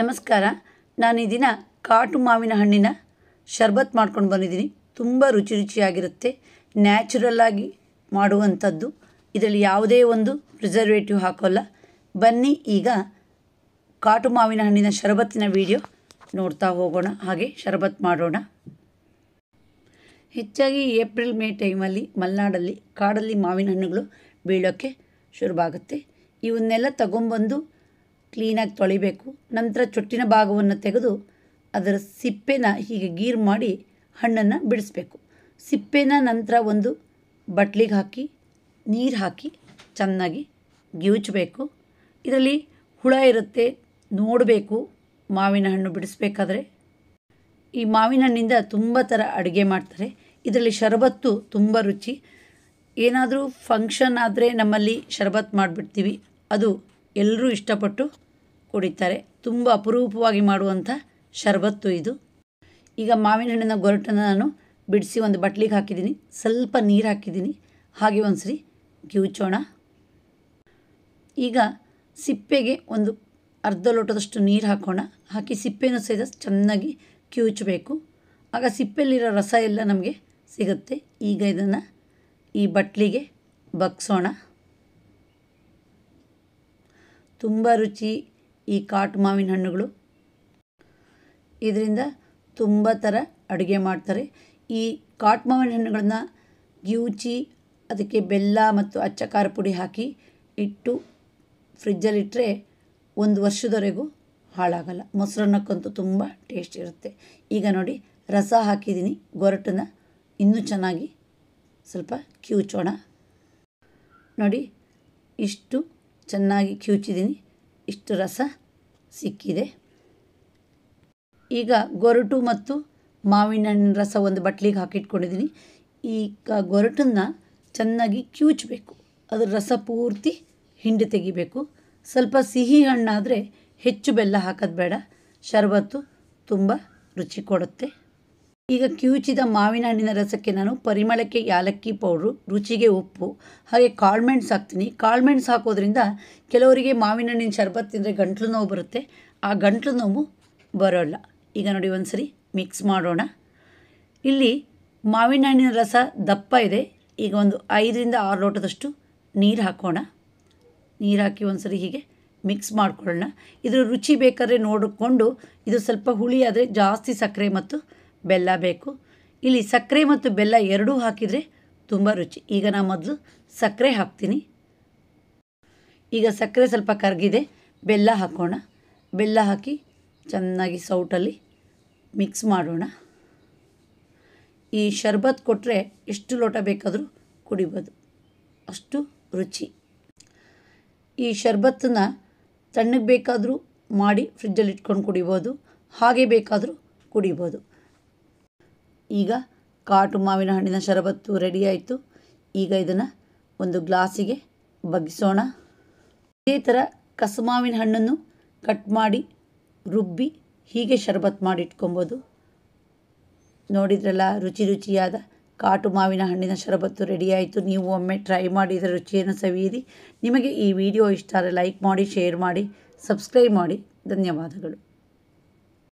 ನಮಸ್ಕಾರ. ನಾನು ಈ ದಿನ ಕಾಟು ಮಾವಿನ ಹಣ್ಣಿನ ಶರ್ಬತ್ ಮಾಡ್ಕೊಂಡು ಬಂದಿದ್ದೀನಿ. ತುಂಬ ರುಚಿಯಾಗಿರುತ್ತೆ. ನ್ಯಾಚುರಲ್ ಆಗಿ ಮಾಡುವಂಥದ್ದು. ಇದರಲ್ಲಿ ಯಾವುದೇ ಒಂದು ಪ್ರಿಸರ್ವೇಟಿವ್ ಹಾಕೋಲ್ಲ. ಬನ್ನಿ ಈಗ ಕಾಟು ಮಾವಿನ ಹಣ್ಣಿನ ಶರಬತ್ತಿನ ವಿಡಿಯೋ ನೋಡ್ತಾ ಹೋಗೋಣ, ಹಾಗೆ ಶರಬತ್ ಮಾಡೋಣ. ಹೆಚ್ಚಾಗಿ ಏಪ್ರಿಲ್ ಮೇ ಟೈಮಲ್ಲಿ ಮಲೆನಾಡಲ್ಲಿ ಕಾಡಲ್ಲಿ ಮಾವಿನ ಹಣ್ಣುಗಳು ಬೀಳೋಕ್ಕೆ ಶುರುವಾಗುತ್ತೆ. ಇವನ್ನೆಲ್ಲ ತಗೊಂಬಂದು ಕ್ಲೀನಾಗಿ ತೊಳಿಬೇಕು. ನಂತರ ಚೊಟ್ಟಿನ ಭಾಗವನ್ನು ತೆಗೆದು ಅದರ ಸಿಪ್ಪೆನ ಹೀಗೆ ಗೀರು ಮಾಡಿ ಹಣ್ಣನ್ನು ಬಿಡಿಸ್ಬೇಕು. ಸಿಪ್ಪೆನ ನಂತರ ಒಂದು ಬಟ್ಲಿಗೆ ಹಾಕಿ ನೀರು ಹಾಕಿ ಚೆನ್ನಾಗಿ ಗಿವುಚಬೇಕು. ಇದರಲ್ಲಿ ಹುಳ ಇರುತ್ತೆ, ನೋಡಬೇಕು. ಮಾವಿನ ಹಣ್ಣು ಬಿಡಿಸ್ಬೇಕಾದ್ರೆ ಈ ಮಾವಿನ ಹಣ್ಣಿಂದ ತುಂಬ ಥರ ಅಡುಗೆ ಮಾಡ್ತಾರೆ. ಇದರಲ್ಲಿ ಶರಬತ್ತು ತುಂಬ ರುಚಿ. ಏನಾದರೂ ಫಂಕ್ಷನ್ ಆದರೆ ನಮ್ಮಲ್ಲಿ ಶರಬತ್ ಮಾಡಿಬಿಡ್ತೀವಿ. ಅದು ಎಲ್ಲರೂ ಇಷ್ಟಪಟ್ಟು ಕುಡಿತಾರೆ. ತುಂಬ ಅಪರೂಪವಾಗಿ ಮಾಡುವಂಥ ಶರಬತ್ತು ಇದು. ಈಗ ಮಾವಿನ ಹಣ್ಣಿನ ಗೊರಟನ್ನು ನಾನು ಬಿಡಿಸಿ ಒಂದು ಬಟ್ಲಿಗೆ ಹಾಕಿದ್ದೀನಿ. ಸ್ವಲ್ಪ ನೀರು ಹಾಕಿದ್ದೀನಿ. ಹಾಗೆ ಒಂದು ಸರಿ ಗಿವುಚೋಣ. ಈಗ ಸಿಪ್ಪೆಗೆ ಒಂದು ಅರ್ಧ ಲೋಟದಷ್ಟು ನೀರು ಹಾಕೋಣ. ಹಾಕಿ ಸಿಪ್ಪೆನೂ ಸಹಿತ ಚೆನ್ನಾಗಿ ಕಿವುಚಬೇಕು. ಆಗ ಸಿಪ್ಪೆಯಲ್ಲಿರೋ ರಸ ಎಲ್ಲ ನಮಗೆ ಸಿಗುತ್ತೆ. ಈಗ ಇದನ್ನು ಈ ಬಟ್ಲಿಗೆ ಬಗ್ಸೋಣ. ತುಂಬ ರುಚಿ ಈ ಕಾಟು ಮಾವಿನ ಹಣ್ಣುಗಳು. ಇದರಿಂದ ತುಂಬ ಥರ ಅಡುಗೆ ಮಾಡ್ತಾರೆ. ಈ ಕಾಟು ಮಾವಿನ ಹಣ್ಣುಗಳನ್ನು ಗಿವುಚಿ ಅದಕ್ಕೆ ಬೆಲ್ಲ ಮತ್ತು ಅಚ್ಚ ಖಾರ ಪುಡಿ ಹಾಕಿ ಇಟ್ಟು ಫ್ರಿಜ್ಜಲ್ಲಿಟ್ಟರೆ 1 ವರ್ಷದವರೆಗೂ ಹಾಳಾಗಲ್ಲ. ಮೊಸರನ್ನಕ್ಕಂತೂ ತುಂಬ ಟೇಸ್ಟ್ ಇರುತ್ತೆ. ಈಗ ನೋಡಿ, ರಸ ಹಾಕಿದ್ದೀನಿ. ಗೊರಟನ್ನು ಇನ್ನೂ ಚೆನ್ನಾಗಿ ಸ್ವಲ್ಪ ಕಿವುಚೋಣ. ನೋಡಿ, ಇಷ್ಟು ಚೆನ್ನಾಗಿ ಕಿವುಚಿದ್ದೀನಿ. ಇಷ್ಟು ರಸ ಸಿಕ್ಕಿದೆ. ಈಗ ಗೊರಟು ಮತ್ತು ಮಾವಿನ ಹಣ್ಣಿನ ರಸ ಒಂದು ಬಟ್ಲಿಗೆ ಹಾಕಿಟ್ಕೊಂಡಿದ್ದೀನಿ. ಈಗ ಗೊರಟನ್ನು ಚೆನ್ನಾಗಿ ಕಿವುಚಬೇಕು. ಅದರ ರಸ ಪೂರ್ತಿ ಹಿಂಡಿ ತೆಗಿಬೇಕು. ಸ್ವಲ್ಪ ಸಿಹಿ ಹಣ್ಣಾದರೆ ಹೆಚ್ಚು ಬೆಲ್ಲ ಹಾಕೋದು ಬೇಡ. ಶರಬತ್ತು ತುಂಬ ರುಚಿ ಕೊಡುತ್ತೆ. ಈಗ ಕಿವುಚಿದ ಮಾವಿನ ಹಣ್ಣಿನ ರಸಕ್ಕೆ ನಾನು ಪರಿಮಳಕ್ಕೆ ಯಾಲಕ್ಕಿ ಪೌಡ್ರು, ರುಚಿಗೆ ಉಪ್ಪು, ಹಾಗೆ ಕಾಳುಮೆಣಸು ಹಾಕ್ತೀನಿ. ಕಾಳುಮೆಣಸು ಹಾಕೋದ್ರಿಂದ ಕೆಲವರಿಗೆ ಮಾವಿನ ಹಣ್ಣಿನ ಶರಬತ್ ತಿಂದರೆ ಗಂಟ್ಲು ನೋವು ಬರುತ್ತೆ. ಆ ಗಂಟ್ಲು ನೋವು ಬರೋಲ್ಲ. ಈಗ ನೋಡಿ, ಒಂದು ಸರಿ ಮಿಕ್ಸ್ ಮಾಡೋಣ. ಇಲ್ಲಿ ಮಾವಿನ ಹಣ್ಣಿನ ರಸ ದಪ್ಪ ಇದೆ. ಈಗ ಒಂದು 5ರಿಂದ 6 ಲೋಟದಷ್ಟು ನೀರು ಹಾಕೋಣ. ನೀರು ಹಾಕಿ ಒಂದು ಸರಿ ಹೀಗೆ ಮಿಕ್ಸ್ ಮಾಡ್ಕೊಳ್ಳೋಣ. ಇದರ ರುಚಿ ಬೇಕಾದರೆ ನೋಡಿಕೊಂಡು, ಇದು ಸ್ವಲ್ಪ ಹುಳಿ ಆದರೆ ಜಾಸ್ತಿ ಸಕ್ಕರೆ ಮತ್ತು ಬೆಲ್ಲ ಬೇಕು. ಇಲ್ಲಿ ಸಕ್ಕರೆ ಮತ್ತು ಬೆಲ್ಲ ಎರಡೂ ಹಾಕಿದರೆ ತುಂಬ ರುಚಿ. ಈಗ ನಾನು ಮೊದಲು ಸಕ್ಕರೆ ಹಾಕ್ತೀನಿ. ಈಗ ಸಕ್ಕರೆ ಸ್ವಲ್ಪ ಕರಗಿದೆ. ಬೆಲ್ಲ ಹಾಕೋಣ. ಬೆಲ್ಲ ಹಾಕಿ ಚೆನ್ನಾಗಿ ಸೌಟಲ್ಲಿ ಮಿಕ್ಸ್ ಮಾಡೋಣ. ಈ ಶರ್ಬತ್ ಕೊಟ್ಟರೆ ಎಷ್ಟು ಲೋಟ ಬೇಕಾದರೂ ಕುಡಿಬೋದು, ಅಷ್ಟು ರುಚಿ. ಈ ಶರ್ಬತ್ತನ್ನು ತಣ್ಣಗೆ ಬೇಕಾದರೂ ಮಾಡಿ ಫ್ರಿಜ್ಜಲ್ಲಿ ಇಟ್ಕೊಂಡು ಕುಡಿಬೋದು, ಹಾಗೆ ಬೇಕಾದರೂ ಕುಡಿಬೋದು. ಈಗ ಕಾಟು ಮಾವಿನ ಹಣ್ಣಿನ ಶರಬತ್ತು ರೆಡಿ ಆಯಿತು. ಈಗ ಇದನ್ನು ಒಂದು ಗ್ಲಾಸಿಗೆ ಬಗ್ಗಿಸೋಣ. ಇದೇ ಥರ ಕಸಮಾವಿನ ಹಣ್ಣನ್ನು ಕಟ್ ಮಾಡಿ ರುಬ್ಬಿ ಹೀಗೆ ಶರಬತ್ ಮಾಡಿ ಇಟ್ಕೊಬೋದು. ನೋಡಿದ್ರಲ್ಲ, ರುಚಿಯಾದ ಕಾಟು ಮಾವಿನ ಹಣ್ಣಿನ ಶರಬತ್ತು ರೆಡಿ ಆಯಿತು. ನೀವು ಒಮ್ಮೆ ಟ್ರೈ ಮಾಡಿ ಇದರ ರುಚಿಯನ್ನು ಸವಿಯಿರಿ. ನಿಮಗೆ ಈ ವಿಡಿಯೋ ಇಷ್ಟ ಆದರೆ ಲೈಕ್ ಮಾಡಿ, ಶೇರ್ ಮಾಡಿ, ಸಬ್ಸ್ಕ್ರೈಬ್ ಮಾಡಿ. ಧನ್ಯವಾದಗಳು.